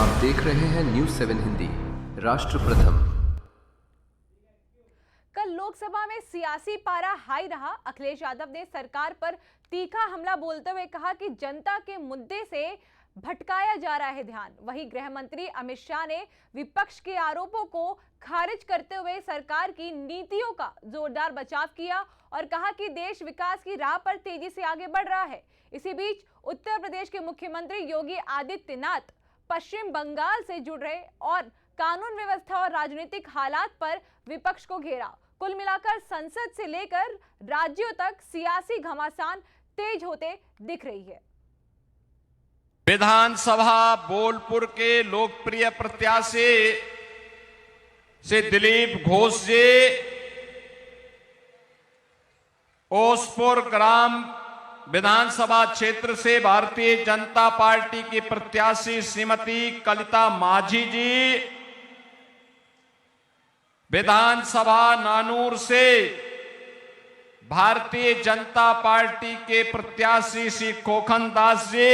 आप देख रहे हैं न्यूज़ 7 हिंदी, राष्ट्र प्रथम। कल लोकसभा में सियासी पारा हाई रहा। अखिलेश यादव ने सरकार पर तीखा हमला बोलते हुए कहा कि जनता के मुद्दे से भटकाया जा रहा है ध्यान। वहीं गृह मंत्री अमित शाह ने विपक्ष के आरोपों को खारिज करते हुए सरकार की नीतियों का जोरदार बचाव किया और कहा कि देश विकास की राह पर तेजी से आगे बढ़ रहा है। इसी बीच उत्तर प्रदेश के मुख्यमंत्री योगी आदित्यनाथ पश्चिम बंगाल से जुड़ रहे और कानून व्यवस्था और राजनीतिक हालात पर विपक्ष को घेरा। कुल मिलाकर संसद से लेकर राज्यों तक सियासी घमासान तेज होते दिख रही है। विधानसभा बोलपुर के लोकप्रिय प्रत्याशी से दिलीप घोष जी ओसपुर ग्राम विधानसभा क्षेत्र से भारतीय जनता पार्टी की प्रत्याशी श्रीमती कलिता माझी जी, विधानसभा नानूर से भारतीय जनता पार्टी के प्रत्याशी श्री खोखन दास जी,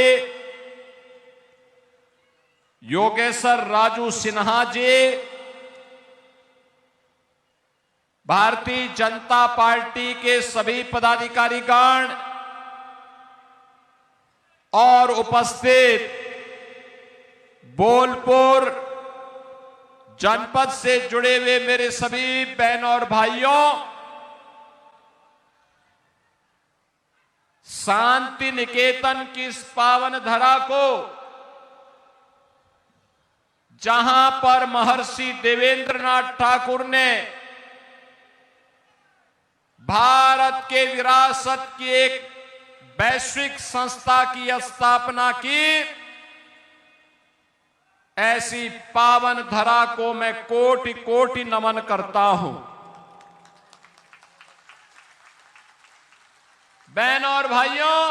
योगेश्वर राजू सिन्हा जी, भारतीय जनता पार्टी के सभी पदाधिकारीगण और उपस्थित बोलपुर जनपद से जुड़े हुए मेरे सभी बहनों और भाइयों, शांति निकेतन की इस पावन धरा को, जहां पर महर्षि देवेंद्रनाथ ठाकुर ने भारत के विरासत की एक वैश्विक संस्था की स्थापना की, ऐसी पावन धरा को मैं कोटि कोटि नमन करता हूं। बहनों और भाइयों,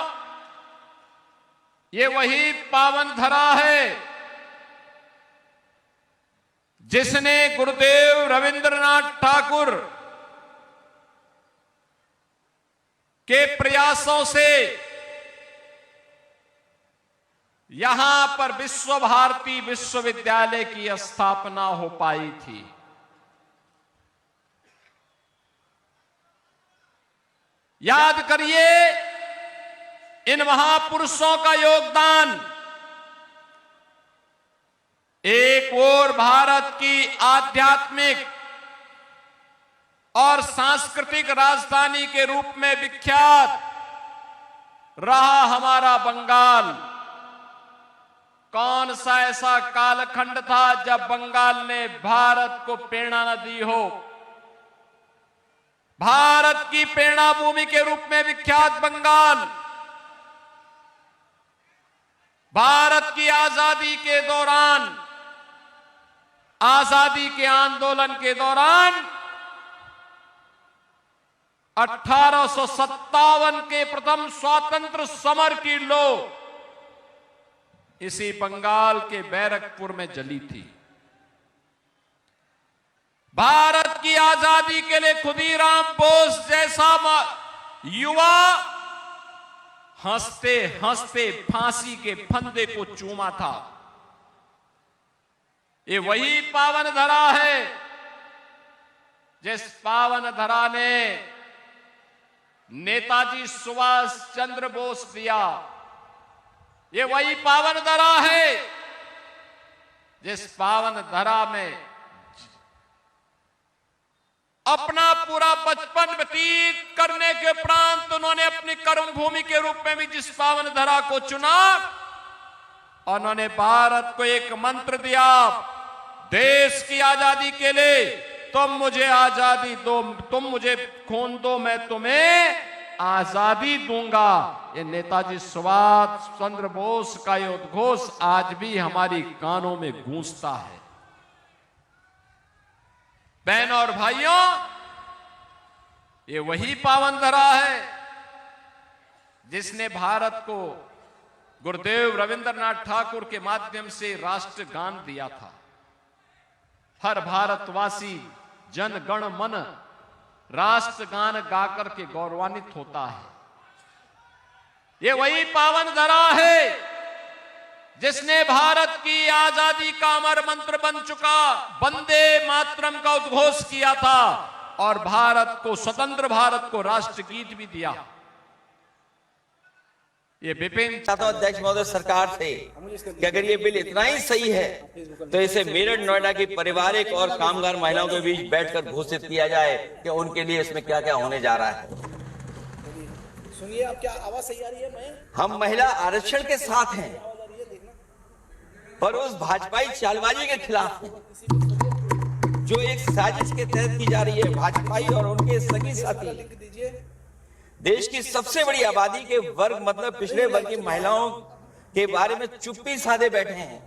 ये वही पावन धरा है जिसने गुरुदेव रविंद्रनाथ ठाकुर के प्रयासों से यहां पर विश्व भारती विश्वविद्यालय की स्थापना हो पाई थी। याद करिए इन महापुरुषों का योगदान। एक ओर भारत की आध्यात्मिक और सांस्कृतिक राजधानी के रूप में विख्यात रहा हमारा बंगाल। कौन सा ऐसा कालखंड था जब बंगाल ने भारत को प्रेरणा न दी हो। भारत की प्रेरणा भूमि के रूप में विख्यात बंगाल भारत की आजादी के दौरान, आजादी के आंदोलन के दौरान 1857 के प्रथम स्वातंत्र समर की लो इसी बंगाल के बैरकपुर में जली थी। भारत की आजादी के लिए खुदीराम बोस जैसा युवा हंसते हंसते फांसी के फंदे को चूमा था। ये वही पावन धरा है जिस पावन धरा ने नेताजी सुभाष चंद्र बोस दिया। ये वही पावन धरा है जिस पावन धरा में अपना पूरा बचपन व्यतीत करने के उपरांत उन्होंने अपनी कर्म भूमि के रूप में भी जिस पावन धरा को चुना, उन्होंने भारत को एक मंत्र दिया, देश की आजादी के लिए तुम मुझे आजादी दो, तुम मुझे खून दो, मैं तुम्हें आजादी दूंगा। ये नेताजी सुभाष चंद्र बोस का ये उद्घोष आज भी हमारी कानों में गूंजता है। बहनों और भाइयों, ये वही पावन धरा है जिसने भारत को गुरुदेव रविंद्रनाथ ठाकुर के माध्यम से राष्ट्रगान दिया था। हर भारतवासी जन गण मन राष्ट्रगान गाकर के गौरवान्वित होता है। ये वही पावन धरा है जिसने भारत की आजादी का अमर मंत्र बन चुका वंदे मातरम का उद्घोष किया था और भारत को, स्वतंत्र भारत को राष्ट्रगीत भी दिया। ये विपिन अध्यक्ष महोदय सरकार से कि अगर ये बिल इतना ही सही है तो इसे मेरठ नोएडा की पारिवारिक और कामगार महिलाओं के बीच बैठकर घोषित किया जाए कि उनके लिए इसमें क्या क्या होने जा रहा है। सुनिए, अब क्या आवाज सही आ रही है? हम महिला आरक्षण के साथ हैं पर उस भाजपाई चालबाजी के खिलाफ हैं जो एक साजिश के तहत की जा रही है। भाजपाई और उनके सगी साथी देश की सबसे बड़ी आबादी के वर्ग मतलब पिछड़े वर्ग की महिलाओं के बारे में चुप्पी साधे बैठे हैं।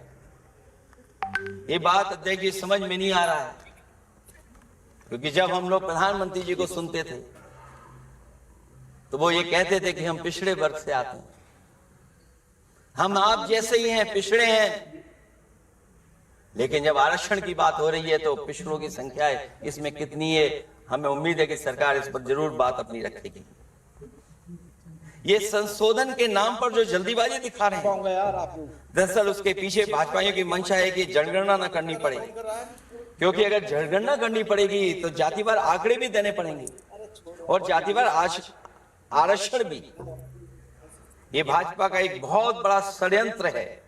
ये बात अध्यक्ष जी समझ में नहीं आ रहा है, क्योंकि जब हम लोग प्रधानमंत्री जी को सुनते थे तो वो ये कहते थे कि हम पिछड़े वर्ग से आते हैं, हम आप जैसे ही हैं, पिछड़े हैं। लेकिन जब आरक्षण की बात हो रही है तो पिछड़ों की संख्या इसमें कितनी है, हमें उम्मीद है कि सरकार इस पर जरूर बात अपनी रखेगी। ये संशोधन के नाम पर जो जल्दीबाजी दिखा रहे हैं, दरअसल उसके पीछे भाजपाइयों की मंशा है कि जनगणना न करनी पड़े, क्योंकि अगर जनगणना करनी पड़ेगी तो जातिवार आंकड़े भी देने पड़ेंगे और जातिवार आरक्षण भी। ये भाजपा का एक बहुत बड़ा षड्यंत्र है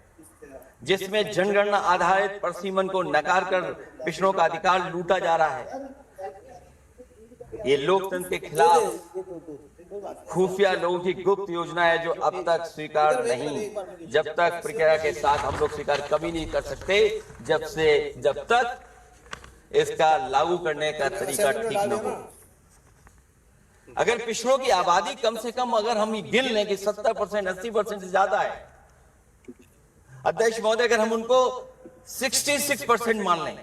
जिसमें जनगणना आधारित प्रसीमन को नकार कर पिछड़ों का अधिकार लूटा जा रहा है। ये लोकतंत्र के खिलाफ खुफिया लोगों की गुप्त योजना है जो अब तक स्वीकार नहीं, जब तक प्रक्रिया के साथ हम लोग स्वीकार कभी नहीं कर सकते जब तक इसका लागू करने का तरीका ठीक न हो। अगर पिछड़ों की आबादी कम से कम अगर हम गिन लें कि 70%, 80% से ज्यादा है, अध्यक्ष महोदय अगर हम उनको 66% मान लें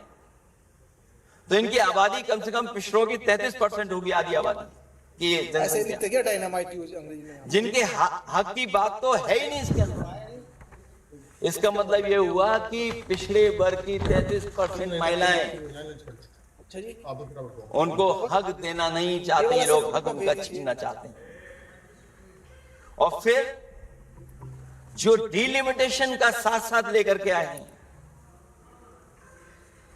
तो इनकी आबादी कम से कम पिछड़ों की 33% होगी, आधी आबादी की जनसंख्या, जिनके हक की बात तो है ही नहीं इसके अंदर। इसका मतलब ये हुआ कि पिछड़े वर्ग की 33% महिलाएं, उनको हक देना नहीं चाहते, लोग हक उनका छीनना चाहते हैं। और फिर जो डिलिमिटेशन का साथ साथ लेकर के आए हैं,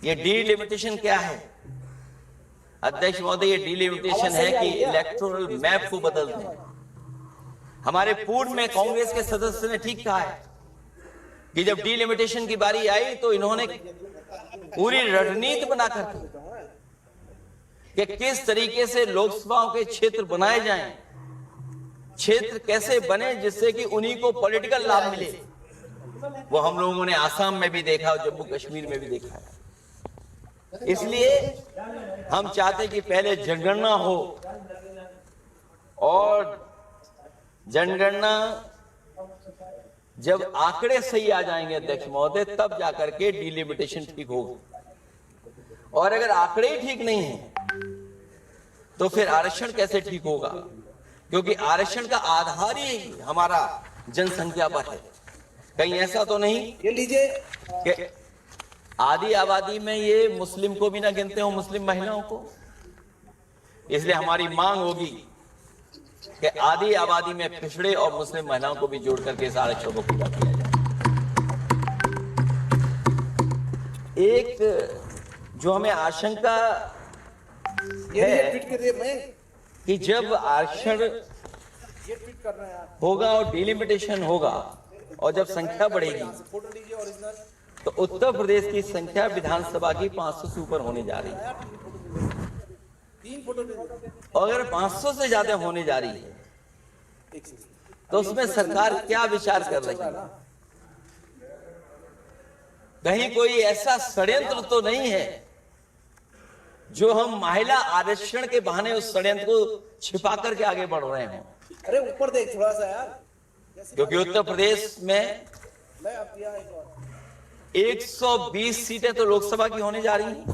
ये डिलिमिटेशन क्या है अध्यक्ष महोदय? ये डिलिमिटेशन है कि इलेक्टोरल मैप को बदल दें। हमारे पूर्व में कांग्रेस के सदस्य ने ठीक कहा है कि जब डिलिमिटेशन की बारी आई तो इन्होंने पूरी रणनीति बनाकर कि किस तरीके से लोकसभाओं के क्षेत्र बनाए जाएं, क्षेत्र कैसे बने जिससे कि उन्हीं को पॉलिटिकल लाभ मिले। वो हम लोगों ने आसाम में भी देखा और जम्मू कश्मीर में भी देखा है। इसलिए हम चाहते कि पहले जनगणना हो और जनगणना जब आंकड़े सही आ जाएंगे अध्यक्ष महोदय, तब जाकर के डिलिमिटेशन ठीक होगा। और अगर आंकड़े ही ठीक नहीं है तो फिर आरक्षण कैसे ठीक होगा? क्योंकि आरक्षण का आधार ही हमारा जनसंख्या पर है। कहीं ऐसा तो नहीं ये लीजिए कि आधी आबादी में ये मुस्लिम को भी ना गिनते हो, मुस्लिम महिलाओं को। इसलिए हमारी मांग होगी कि आधी आबादी में पिछड़े और मुस्लिम महिलाओं को भी जोड़ करके इस आरक्षण को पूरा किया जाए। एक जो हमें आशंका है कि जब आरक्षण होगा और डिलिमिटेशन होगा और जब संख्या बढ़ेगी तो उत्तर प्रदेश की संख्या विधानसभा की 500 से ऊपर होने जा रही है। और अगर 500 से ज्यादा होने जा रही है तो उसमें सरकार क्या विचार कर रही है? कहीं कोई ऐसा षड्यंत्र तो नहीं है जो हम महिला आरक्षण के बहाने उस षड्यंत्र को छिपा करके आगे बढ़ रहे हैं? अरे ऊपर देख थोड़ा सा यार, क्योंकि उत्तर प्रदेश में 120 सीटें तो लोकसभा की होने जा रही हैं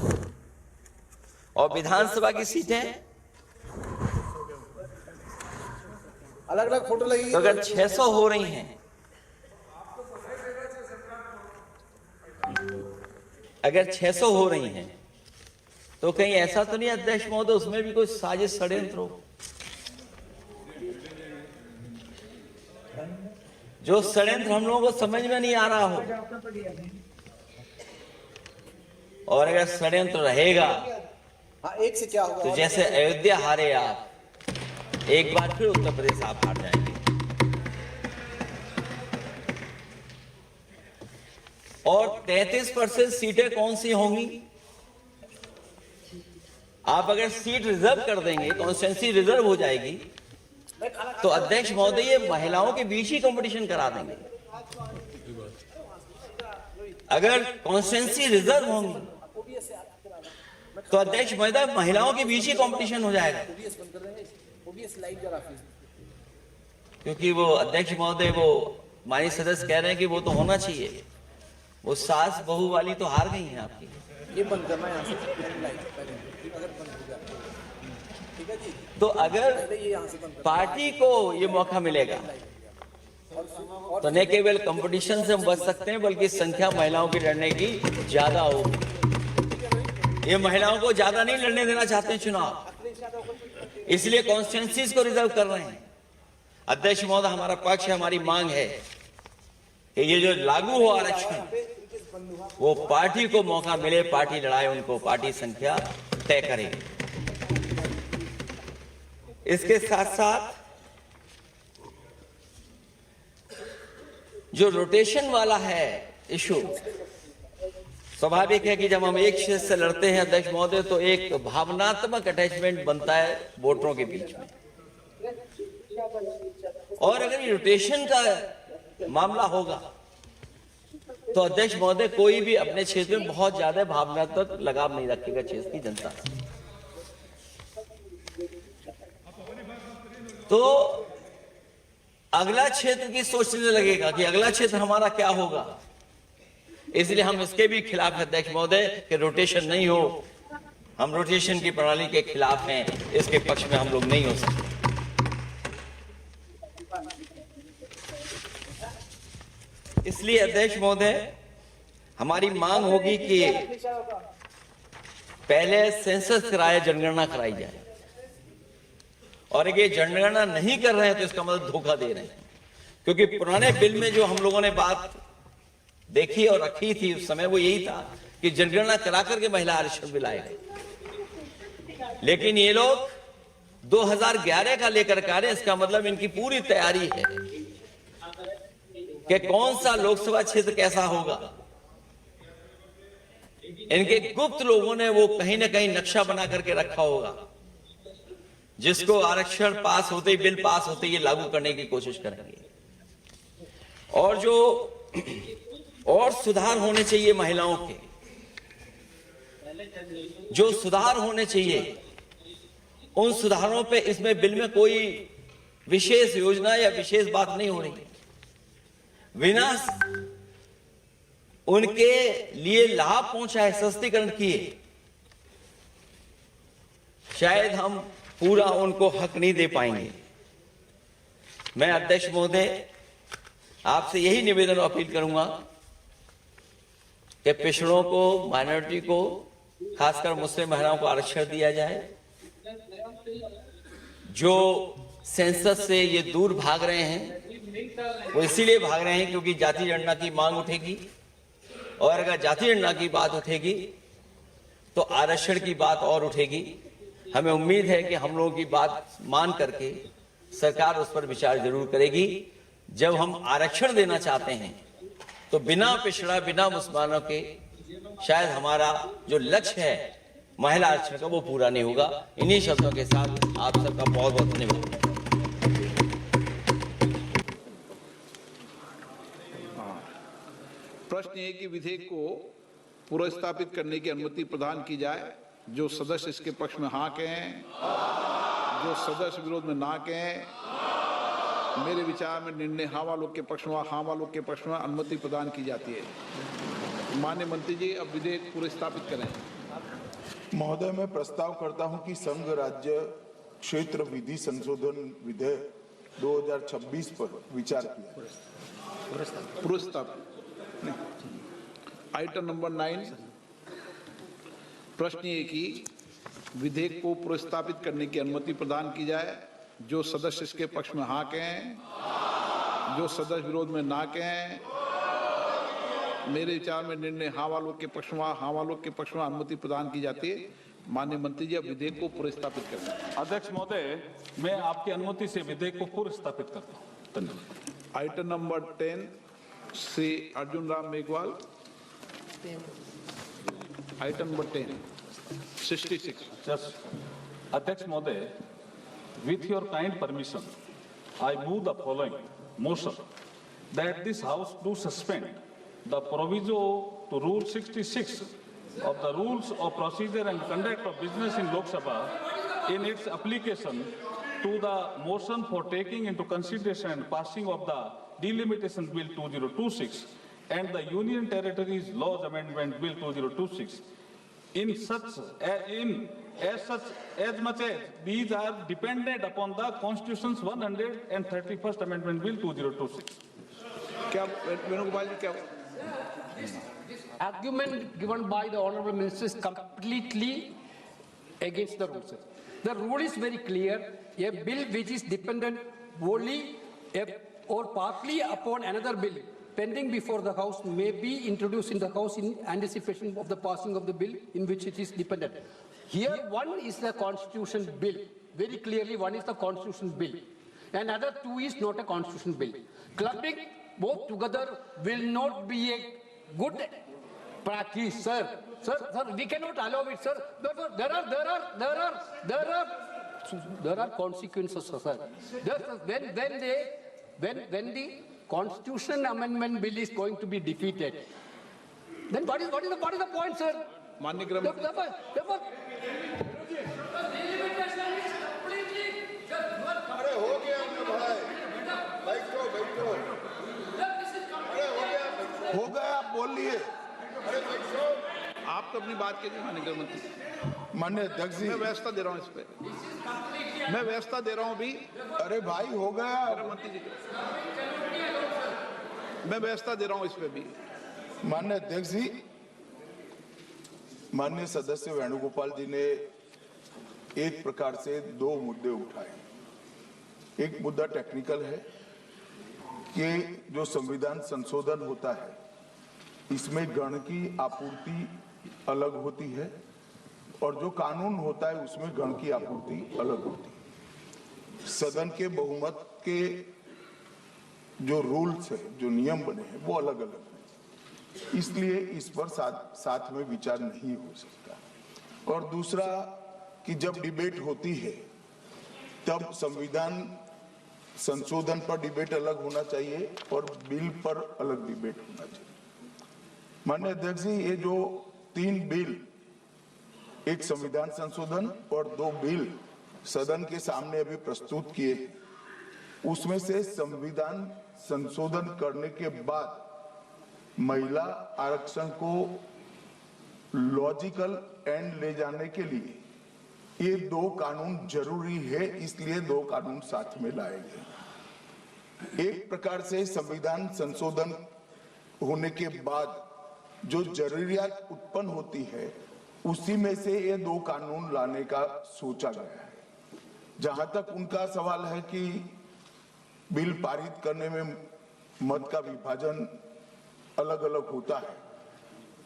और विधानसभा की सीटें अलग अलग फोटो लगी। तो अगर 600 हो रही हैं, अगर 600 हो रही हैं तो कहीं ऐसा तो नहीं अध्यक्ष महोदय उसमें भी कोई साजिश षड्यंत्र हो? जो षड्यंत्र हम लोगों को समझ में नहीं आ रहा हो, और अगर षड्यंत्र रहेगा हाँ, एक से क्या होगा? तो जैसे अयोध्या हारे आप, एक बार फिर उत्तर प्रदेश आप हार जाएंगे। और 33% सीटें कौन सी होंगी? आप अगर सीट रिजर्व कर देंगे, कॉन्स्टिट्यूंसी रिजर्व हो जाएगी, तो अध्यक्ष महोदय महिलाओं के बीच ही कंपटीशन करा देंगे। अगर कॉन्स्टिट्यूंसी रिजर्व होंगी तो अध्यक्ष महोदय महिलाओं के बीच ही कंपटीशन हो जाएगा। क्योंकि वो अध्यक्ष महोदय, वो माननीय सदस्य कह रहे हैं कि वो तो होना चाहिए, वो सास बहू वाली तो हार गई हैं आपकी। ये बंद करना है यहाँ से, अगर बंद हो जाए ठीक है जी। तो अगर पहले ये यहाँ से बंद करना पार्टी को ये मौका मिलेगा तो न केवल कंपटीशन से हम बच सकते हैं, बल्कि संख्या महिलाओं की लड़ने की ज्यादा होगी। ये महिलाओं को ज्यादा नहीं लड़ने देना चाहते हैं चुनाव, इसलिए कॉन्स्टिट्यूंसीज को रिजर्व कर रहे हैं। अध्यक्ष महोदय, हमारा पक्ष है, हमारी मांग है कि ये जो लागू हो आरक्षण, वो पार्टी को मौका मिले, पार्टी लड़ाए उनको, पार्टी संख्या तय करे। इसके साथ साथ जो रोटेशन वाला है इशू, स्वाभाविक है कि जब हम एक क्षेत्र से लड़ते हैं अध्यक्ष महोदय, तो एक भावनात्मक अटैचमेंट बनता है वोटरों के बीच में। और अगर ये रोटेशन का मामला होगा तो अध्यक्ष महोदय कोई भी अपने क्षेत्र में बहुत ज्यादा भावनात्मक लगाव नहीं रखेगा क्षेत्र की जनता से। तो अगला क्षेत्र की सोचने लगेगा कि अगला क्षेत्र हमारा क्या होगा। इसलिए हम इसके भी खिलाफ हैं अध्यक्ष महोदय कि रोटेशन नहीं हो। हम रोटेशन की प्रणाली के खिलाफ हैं, इसके पक्ष में हम लोग नहीं हो सकते। इसलिए अध्यक्ष महोदय, हमारी मांग होगी कि पहले सेंसस कराए, जनगणना कराई जाए। और अगर ये जनगणना नहीं कर रहे हैं तो इसका मतलब धोखा दे रहे हैं, क्योंकि पुराने बिल में जो हम लोगों ने बात देखी और रखी थी उस समय वो यही था कि जनगणना करा करके महिला आरक्षण बिल आएगा। लेकिन ये लोग 2011 का लेकर के आ रहे हैं। इसका मतलब इनकी पूरी तैयारी है कि कौन सा लोकसभा क्षेत्र कैसा होगा। इनके गुप्त लोगों ने वो कहीं ना कहीं नक्शा बना करके रखा होगा, जिसको आरक्षण पास होते ही, बिल पास होते ही लागू करने की कोशिश करेंगे। और जो और सुधार होने चाहिए महिलाओं के, जो सुधार होने चाहिए, उन सुधारों पे इसमें बिल में कोई विशेष योजना या विशेष बात नहीं हो रही। बिना उनके लिए लाभ पहुंचाए, सशक्तिकरण किए, शायद हम पूरा उनको हक नहीं दे पाएंगे। मैं अध्यक्ष महोदय आपसे यही निवेदन और अपील करूंगा कि पिछड़ों को, माइनॉरिटी को, खासकर मुस्लिम महिलाओं को आरक्षण दिया जाए। जो सेंसस से ये दूर भाग रहे हैं, वो इसीलिए भाग रहे हैं क्योंकि जाति गणना की मांग उठेगी, और अगर जाति गणना की बात उठेगी तो आरक्षण की बात और उठेगी। हमें उम्मीद है कि हम लोगों की बात मान करके सरकार उस पर विचार जरूर करेगी। जब हम आरक्षण देना चाहते हैं तो बिना पिछड़ा, बिना मुसलमानों के शायद हमारा जो लक्ष्य है महिला आरक्षण का, वो पूरा नहीं होगा। इन्हीं शब्दों के साथ आप सबका बहुत बहुत धन्यवाद। प्रश्न ये कि विधेयक को पुनर्स्थापित करने की अनुमति प्रदान की जाए। जो सदस्य इसके पक्ष में हाँ कहें, जो सदस्य विरोध में ना कहें। मेरे विचार में निर्णय हाँ वालों के पक्ष में, हाँ वालों के पक्ष में अनुमति प्रदान की जाती है। माननीय मंत्री जी, अब विधेयक पुनर्स्थापित करें। महोदय, मैं प्रस्ताव करता हूं कि संघ राज्य क्षेत्र विधि संशोधन विधेयक 2026 पर विचार किया। पुनर्स्थापित। आइटम नंबर 9, प्रश्न ये कि विधेयक को पुनर्स्थापित करने की अनुमति प्रदान की जाए। जो सदस्य इसके पक्ष में हाँ कहें, जो सदस्य विरोध में ना कहें, मेरे विचार में निर्णय हाँ वालों के पक्ष में अनुमति प्रदान की जाती है। माननीय मंत्री जी, अब विधेयक को पुरस्तापित करते हैं। अध्यक्ष महोदय, मैं आपकी अनुमति से विधेयक को पुरस्तापित करता हूँ। धन्यवाद। Item number 10 Shri Arjun Ram Meghwal. Item number 10 66। Just अध्यक्ष महोदय, with your kind permission, I move the following motion that this House do suspend the proviso to Rule 66 of the Rules of Procedure and Conduct of Business in Lok Sabha in its application to the motion for taking into consideration and passing of the Delimitation Bill 2026 and the Union Territories Laws Amendment Bill 2026 as much as these are dependent upon the Constitution's 131st Amendment Bill 2026. क्या वेणुगोपाल जी क्या Argument given by the Honorable Minister is completely against the rules. The rule is very clear. A bill which is dependent wholly or partly upon another bill pending before the House may be introduced in the House in anticipation of the passing of the bill in which it is dependent. Here one is the Constitution bill. Very clearly one is the Constitution bill. And other two is not a Constitution bill. Clubbing both together will not be a good practice, sir. Sir, we cannot allow it, sir. There are consequences, sir. When the Constitution Amendment Bill is going to be defeated, then what is the point, sir? माननीय गृह मंत्री हो गया, आप बोल लिए। आप तो अपनी बात कीजिए। माननीय गृह मंत्री, माननीय अध्यक्ष जी, मैं व्यवस्था दे रहा हूँ इस पे, मैं व्यवस्था दे रहा हूँ अभी। अरे भाई हो गया। गृह मंत्री जी, मैं व्यवस्था दे रहा हूँ इस पे भी। माननीय अध्यक्ष जी, माननीय सदस्य वेणुगोपाल जी ने एक प्रकार से दो मुद्दे उठाए। एक मुद्दा टेक्निकल है कि जो संविधान संशोधन होता है इसमें गण की आपूर्ति अलग होती है और जो कानून होता है उसमें गण की आपूर्ति अलग होती है। सदन के बहुमत के जो रूल्स है, जो नियम बने हैं, वो अलग अलग हैं। इसलिए इस पर साथ में विचार नहीं हो सकता। और दूसरा कि जब डिबेट होती है तब संविधान संशोधन पर डिबेट अलग होना चाहिए और बिल पर अलग डिबेट होना चाहिए। माननीय अध्यक्ष जी, ये जो 3 बिल, एक संविधान संशोधन और 2 बिल सदन के सामने अभी प्रस्तुत किए, उसमें से संविधान संशोधन करने के बाद महिला आरक्षण को लॉजिकल एंड ले जाने के लिए ये 2 कानून जरूरी है, इसलिए 2 कानून साथ में लाए गए। एक प्रकार से संविधान संशोधन होने के बाद जो जरूरियात उत्पन्न होती है उसी में से ये 2 कानून लाने का सोचा गया है। जहां तक उनका सवाल है कि बिल पारित करने में मत का विभाजन अलग अलग होता है,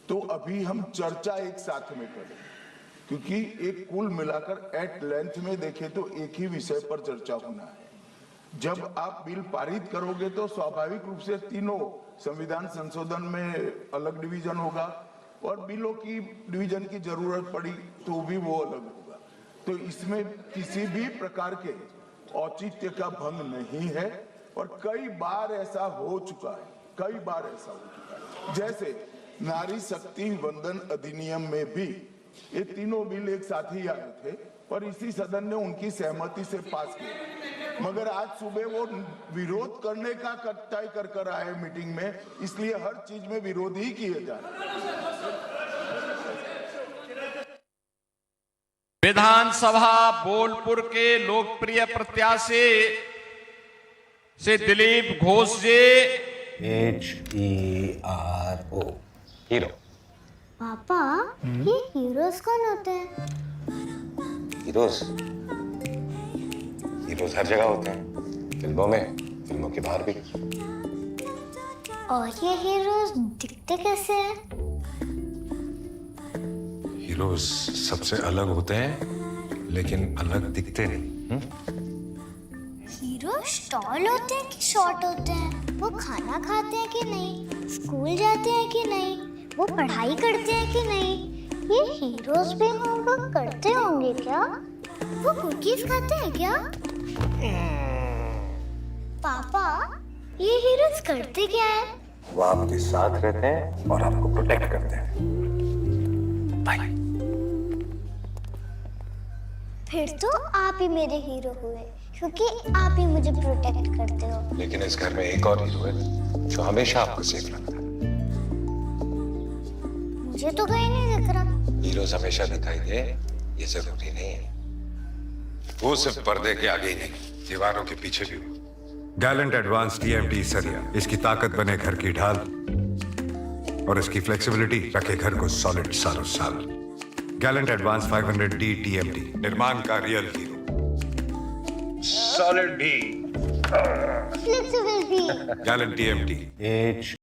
तो अभी हम चर्चा एक साथ में करें, क्योंकि एक कुल मिलाकर एट लेंथ में देखें तो एक ही विषय पर चर्चा होना है। जब आप बिल पारित करोगे तो स्वाभाविक रूप से तीनों संविधान संशोधन में अलग डिवीजन होगा और बिलों की डिवीजन की जरूरत पड़ी तो भी वो अलग होगा। तो इसमें किसी भी प्रकार के औचित्य का भंग नहीं है और कई बार ऐसा हो चुका है। जैसे नारी शक्ति वंदन अधिनियम में भी ये तीनों बिल एक साथ ही आए थे और इसी सदन ने उनकी सहमति से पास किए, मगर आज सुबह वो विरोध करने का तय कर आए मीटिंग में, इसलिए हर चीज में विरोध ही किए जा रहे हैं। विधानसभा बोलपुर के लोकप्रिय प्रत्याशी श्री दिलीप घोष जी। HERO hero. पापा, ये हीरोज कौन होते हैं? हीरोज हर जगह होते हैं, फिल्मों में, फिल्मों के बाहर भी। और ये हीरोज दिखते कैसे हैं? हीरोज सबसे अलग होते हैं लेकिन अलग दिखते नहीं। हीरो टॉल होते हैं कि शॉर्ट होते हैं? वो खाना खाते हैं कि नहीं? स्कूल जाते हैं कि नहीं? वो पढ़ाई करते हैं कि नहीं? ये हीरोज भी होमवर्क करते होंगे क्या? वो कुकीज खाते हैं क्या? पापा, ये हीरोज करते क्या है? वो आपके साथ रहते हैं और आपको प्रोटेक्ट करते हैं। बाय। फिर तो आप ही मेरे हीरो हुए, क्योंकि आप ही मुझे प्रोटेक्ट करते हो। लेकिन इस घर में एक और हीरो है जो हमेशा आपको सेफ रखता है। मुझे तो कहीं नहीं दिख रहा। हीरोज हमेशा दिखाई दे ये जरूरी नहीं है। वो सिर्फ पर्दे के आगे ही नहीं, दीवारों के पीछे भी हो। गैलेंट एडवांस टीएमटी सरिया, इसकी ताकत बने घर की ढाल और इसकी फ्लेक्सिबिलिटी रखे घर को सॉलिड सालों साल। गैलेंट एडवांस 500D टीएमटी, निर्माण का रियल हीरो। सॉलिड भी, फ्लेक्सिबिलिटी। Gallant TMT.